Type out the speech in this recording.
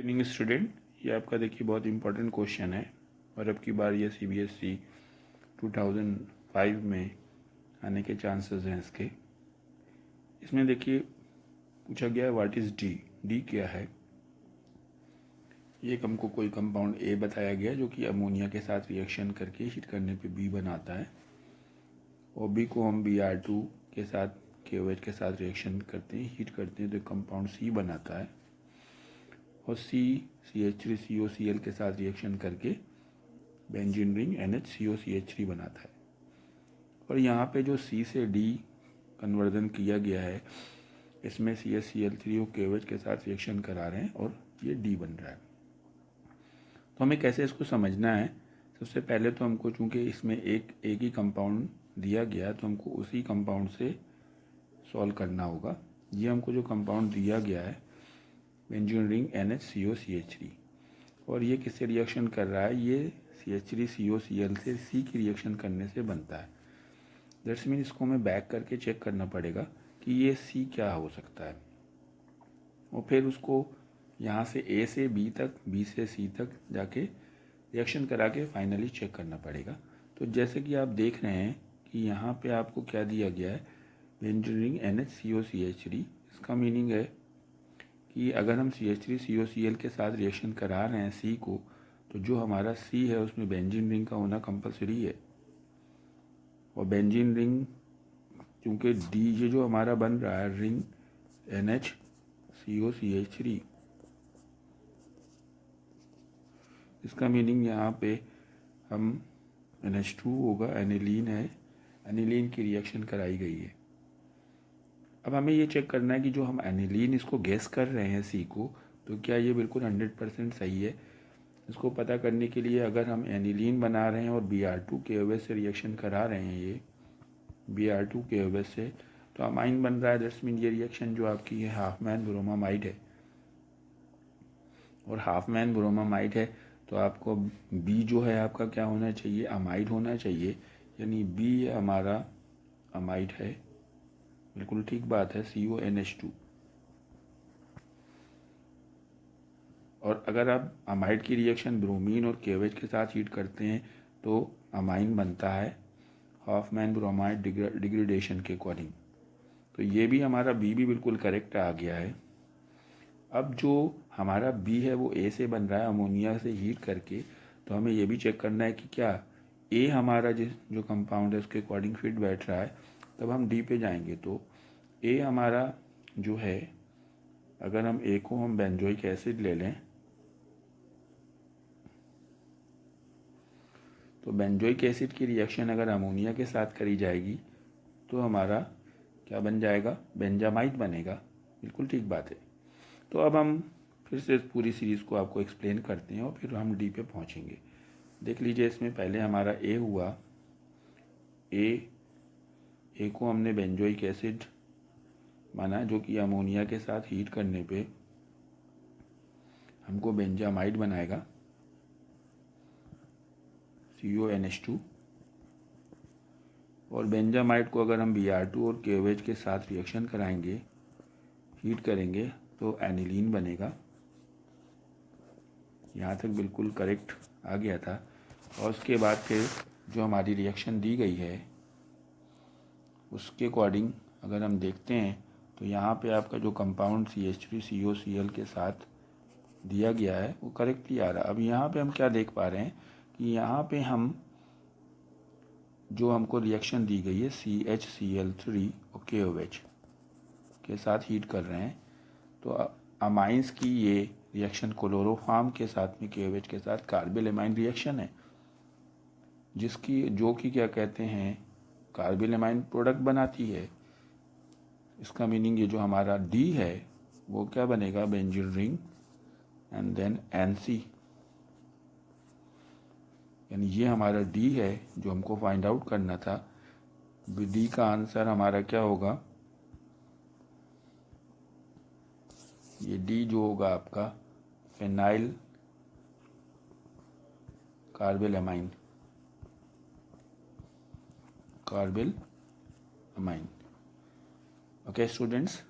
Evening student, ये आपका देखिए बहुत इंपॉर्टेंट क्वेश्चन है और अब की बार ये CBSE 2005 में आने के चांसेस हैं इसके। इसमें देखिए पूछा गया है व्हाट इज़ डी। डी क्या है? ये हमको कोई कंपाउंड ए बताया गया जो कि अमोनिया के साथ रिएक्शन करके हीट करने पे बी बनाता है, और बी को हम Br2 के साथ KOH के साथ रिएक्शन करते हैं, हीट करते हैं तो कंपाउंड सी बनाता है, और सी CH3COCl के साथ रिएक्शन करके बेंजीन रिंग NHCOCH3 बनाता है। और यहाँ पे जो C से D कन्वर्जन किया गया है, इसमें CHCl3 और KOH के साथ रिएक्शन करा रहे हैं और ये D बन रहा है। तो हमें कैसे इसको समझना है? सबसे पहले तो हमको, चूँकि इसमें एक ही कंपाउंड दिया गया, तो हमको उसी कंपाउंड से सॉल्व करना होगा। ये हमको जो कंपाउंड दिया गया है बेंजीन रिंग NHCOCH3, और ये किससे रिएक्शन कर रहा है? ये CH3COCl से C की रिएक्शन करने से बनता है। दैट्स मीन इसको हमें बैक करके चेक करना पड़ेगा कि ये C क्या हो सकता है, और फिर उसको यहाँ से A से B तक, B से C तक जाके रिएक्शन करा के फाइनली चेक करना पड़ेगा। तो जैसे कि आप देख रहे हैं कि यहाँ पे आपको क्या दिया गया है, बेंजीन रिंग NHCOCH3। इसका मीनिंग है कि अगर हम CH3COCl के साथ रिएक्शन करा रहे हैं C को, तो जो हमारा C है उसमें बेंजीन रिंग का होना कंपलसरी है। और बेंजीन रिंग, क्योंकि D ये जो हमारा बन रहा है रिंग NHCOCH3, इसका मीनिंग यहाँ पे हम NH2 होगा, एनिलीन है, एनिलीन की रिएक्शन कराई गई है। अब हमें ये चेक करना है कि जो हम एनिलीन इसको गैस कर रहे हैं C को, तो क्या ये बिल्कुल 100% सही है। इसको पता करने के लिए अगर हम एनिलीन बना रहे हैं और Br2 KOH से रिएक्शन करा रहे हैं, ये Br2 KOH से, तो अमाइन बन रहा है। दैट्स मीन ये रिएक्शन जो आपकी है हाफमैन ब्रोमामाइड है, और हाफमैन ब्रोमामाइड है तो आपको B जो है आपका क्या होना चाहिए? अमाइड होना चाहिए, यानी B हमारा अमाइड है। बिल्कुल ठीक बात है, CONH2। और अगर आप अमाइड की रिएक्शन ब्रोमीन और KOH के साथ हीट करते हैं तो अमाइन बनता है हाफमैन ब्रोमाइड डिग्रेडेशन के अकॉर्डिंग। तो ये भी हमारा B भी बिल्कुल करेक्ट आ गया है। अब जो हमारा B है वो A से बन रहा है अमोनिया से हीट करके, तो हमें ये भी चेक करना है कि क्या A हमारा जो कंपाउंड है उसके अकॉर्डिंग फिट बैठ रहा है। तब हम D पे जाएंगे तो A हमारा जो है, अगर हम A को हम बेंजोइक एसिड ले लें, तो बेंजोइक एसिड की रिएक्शन अगर अमोनिया के साथ करी जाएगी तो हमारा क्या बन जाएगा? बेंजामाइड बनेगा। बिल्कुल ठीक बात है। तो अब हम फिर से पूरी सीरीज़ को आपको एक्सप्लेन करते हैं और फिर हम डी पे पहुंचेंगे। देख लीजिए, इसमें पहले हमारा ए हुआ। ए को हमने बेंजोइक एसिड माना, जो कि अमोनिया के साथ हीट करने पे हमको बेंजामाइड बनाएगा, CONH2। और बेंजामाइड को अगर हम Br2 और KOH के साथ रिएक्शन कराएंगे, हीट करेंगे, तो एनिलीन बनेगा। यहाँ तक बिल्कुल करेक्ट आ गया था। और उसके बाद फिर जो हमारी रिएक्शन दी गई है उसके अकॉर्डिंग अगर हम देखते हैं तो यहाँ पे आपका जो कंपाउंड CH3COCl के साथ दिया गया है वो करेक्टली आ रहा है। अब यहाँ पे हम क्या देख पा रहे हैं कि यहाँ पे हम जो हमको रिएक्शन दी गई है CHCl3 और KOH के साथ हीट कर रहे हैं, तो अमाइंस की ये रिएक्शन क्लोरोफॉर्म के साथ में KOH के साथ कार्बिल एमाइन रिएक्शन है, जो कि क्या कहते हैं, कार्बिल एमाइन प्रोडक्ट बनाती है। इसका मीनिंग ये जो हमारा D है वो क्या बनेगा? Benzene ring and then NC, यानी ये हमारा D है जो हमको फाइंड आउट करना था। D का आंसर हमारा क्या होगा? ये D जो होगा आपका phenyl carbyl amine, okay students,